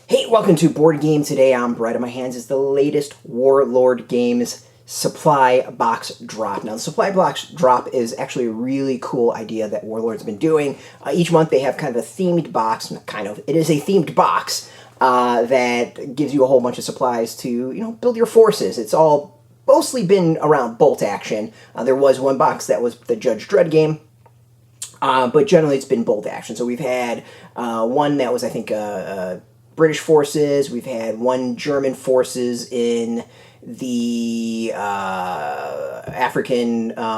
Hey, welcome to Board Game. Today I'm Brett. In my hands is the latest Warlord Games supply box drop. Now, the supply box drop is actually a really cool idea that Warlord's been doing. Each month they have kind of a themed box. Not kind of. It is a themed box that gives you a whole bunch of supplies to, build your forces. It's all mostly been around bolt action. There was one box that was the Judge Dredd game. But generally it's been bolt action. So we've had one that was, I think, British forces. We've had one German forces in the African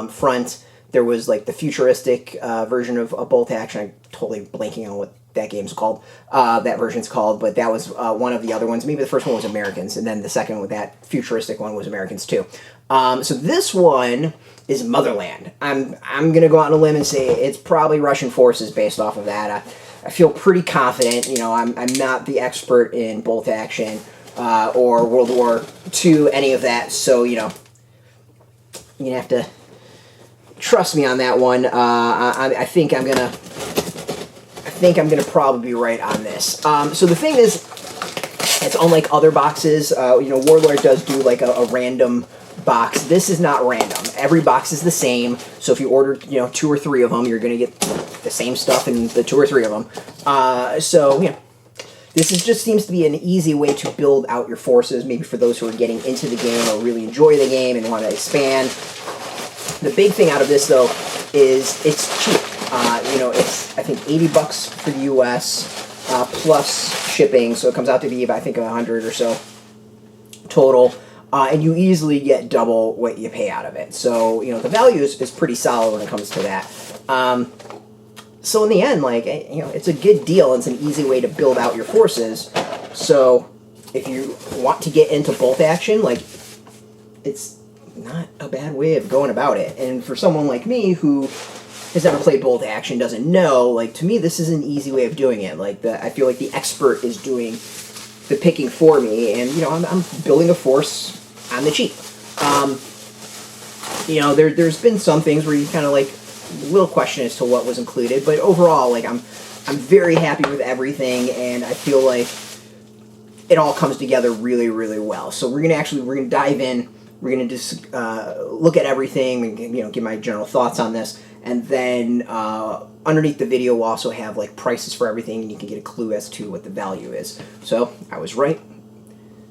front. There was like the futuristic version of bolt action. I'm totally blanking on what that game's called. That version's called, but that was one of the other ones. Maybe the first one was Americans, and then the second with that futuristic one was Americans too. So this one is Motherland. I'm gonna go out on a limb and say it's probably Russian forces based off of that. I feel pretty confident. I'm not the expert in bolt action or World War II, any of that. So you're gonna have to trust me on that one. I think I'm gonna probably be right on this. So the thing is, it's unlike other boxes. Warlord does do like a random box. This is not random. Every box is the same. So if you order, 2 or 3 of them, you're going to get the same stuff in the 2 or 3 of them. This just seems to be an easy way to build out your forces, maybe for those who are getting into the game or really enjoy the game and want to expand. The big thing out of this, though, is it's cheap. It's, I think, $80 for the U.S. Plus shipping, so it comes out to be, I think, 100 or so total. And you easily get double what you pay out of it. So, the value is pretty solid when it comes to that. So in the end, it's a good deal. It's an easy way to build out your forces. So if you want to get into bolt action, it's not a bad way of going about it. And for someone like me who has never played bolt action, doesn't know, to me, this is an easy way of doing it. I feel like the expert is doing the picking for me, and I'm building a force on the cheap. There's been some things where you kind of little question as to what was included, but overall, I'm very happy with everything, and I feel like it all comes together really, really well. So we're gonna dive in. We're gonna just look at everything and give my general thoughts on this, and then underneath the video we'll also have prices for everything, and you can get a clue as to what the value is. So I was right.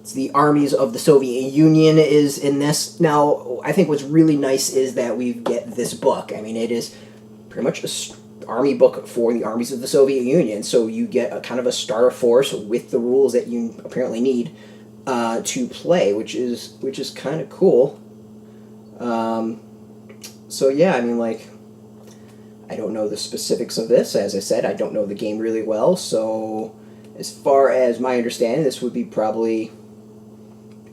It's the Armies of the Soviet Union is in this. Now, I think what's really nice is that we get this book. I mean, it is pretty much an army book for the Armies of the Soviet Union. So you get a kind of a starter force with the rules that you apparently need to play, which is kind of cool. So yeah, I mean, I don't know the specifics of this. As I said, I don't know the game really well. So as far as my understanding, this would be probably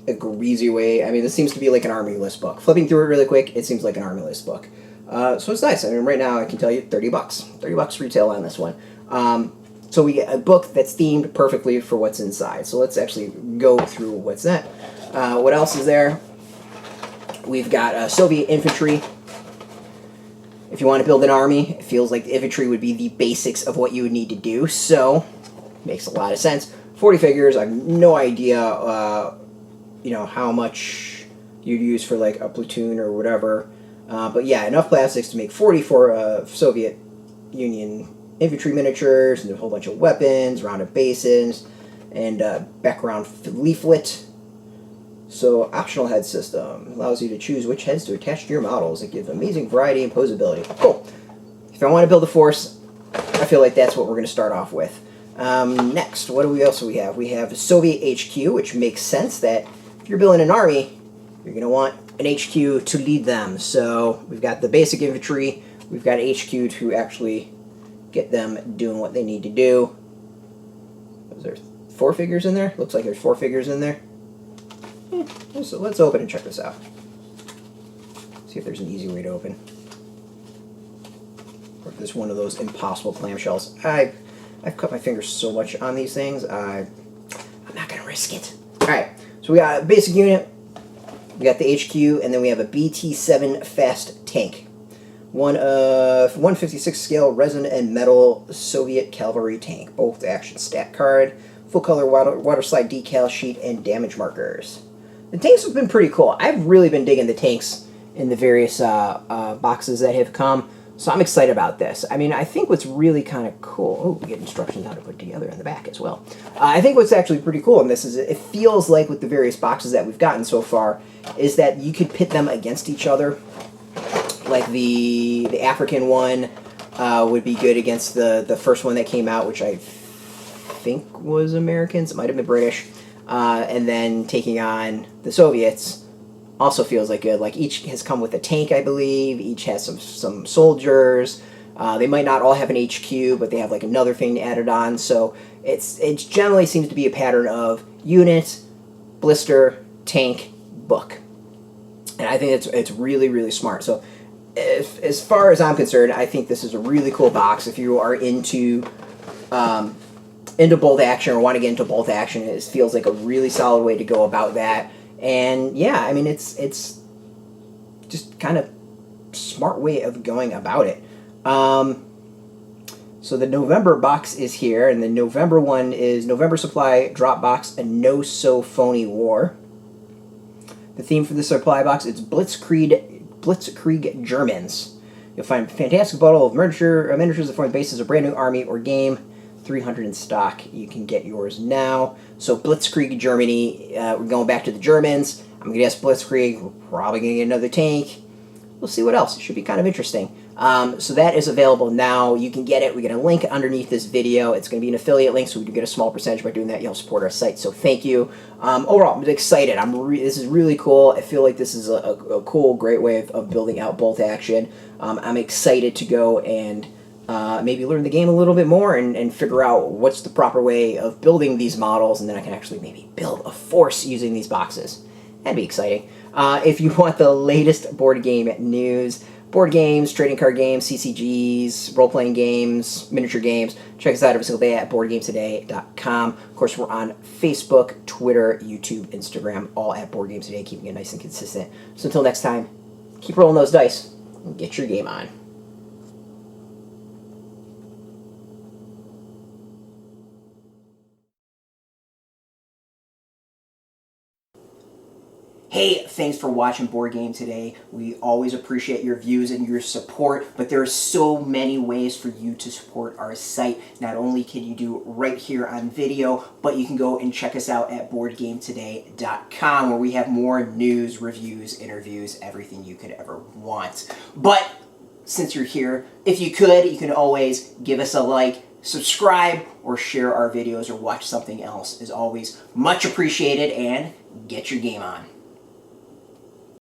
a greasy way. I mean, this seems to be like an army list book. Flipping through it really quick, it seems like an army list book. So it's nice. I mean, right now I can tell you $30. $30 retail on this one. So we get a book that's themed perfectly for what's inside. So let's actually go through what's that. What else is there? We've got Soviet infantry. If you want to build an army, it feels like the infantry would be the basics of what you would need to do. So, makes a lot of sense. 40 figures. I have no idea how much you'd use for a platoon or whatever. But yeah, enough plastics to make 40 for Soviet Union infantry miniatures, and a whole bunch of weapons, rounded bases, and background leaflet. So, optional head system allows you to choose which heads to attach to your models. It gives amazing variety and posability. Cool. If I want to build a force, I feel like that's what we're going to start off with. Next, what do we also have? We have Soviet HQ, which makes sense that if you're building an army, you're going to want an HQ to lead them. So we've got the basic infantry, we've got HQ to actually get them doing what they need to do. Is there 4 figures in there? Looks like there's 4 figures in there. So let's open and check this out. See if there's an easy way to open. Or if there's one of those impossible clamshells. I've cut my fingers so much on these things, I'm not going to risk it. Alright, so we got a basic unit, we got the HQ, and then we have a BT-7 fast tank. One of 156 scale resin and metal Soviet cavalry tank. Both action stat card. full color water slide decal sheet, and damage markers. The tanks have been pretty cool. I've really been digging the tanks in the various boxes that have come, so I'm excited about this. I mean, I think what's really kind of cool... Oh, we get instructions how to put together in the back as well. I think what's actually pretty cool in this is it feels like with the various boxes that we've gotten so far is that you could pit them against each other. Like the African one would be good against the first one that came out, which I think was Americans. It might have been British. And then taking on the Soviets also feels like good. Like each has come with a tank, I believe. Each has some soldiers. They might not all have an HQ, but they have like another thing added on. So it generally seems to be a pattern of unit, blister, tank, book. And I think it's really, really smart. So as far as I'm concerned, I think this is a really cool box. If you are into bolt action or want to get into bolt action, it feels like a really solid way to go about that. And yeah, I mean, it's just kind of smart way of going about it. So the November box is here, and the November one is November Supply Drop Box, a No-So-Phony War. The theme for the supply box is Blitzkrieg Germans. You'll find a fantastic bottle of miniatures that form the basis of a brand new army or game. 300 in stock. You can get yours now. So Blitzkrieg Germany, we're going back to the Germans. I'm going to guess Blitzkrieg. We're probably going to get another tank. We'll see what else. It should be kind of interesting. So that is available now. You can get it. We get a link underneath this video. It's going to be an affiliate link, so we do get a small percentage by doing that. You'll support our site, so thank you. Overall, I'm excited. This is really cool. I feel like this is a cool, great way of building out bolt action. I'm excited to go and maybe learn the game a little bit more and figure out what's the proper way of building these models, and then I can actually maybe build a force using these boxes. That'd be exciting. If you want the latest board game news, board games, trading card games, CCGs, role-playing games, miniature games, check us out every single day at BoardGameToday.com. Of course, we're on Facebook, Twitter, YouTube, Instagram, all at Board Games Today, keeping it nice and consistent. So until next time, keep rolling those dice and get your game on. Hey, thanks for watching Board Game Today. We always appreciate your views and your support, but there are so many ways for you to support our site. Not only can you do it right here on video, but you can go and check us out at BoardGameToday.com, where we have more news, reviews, interviews, everything you could ever want. But since you're here, if you could, you can always give us a like, subscribe, or share our videos or watch something else. Is always much appreciated, and get your game on.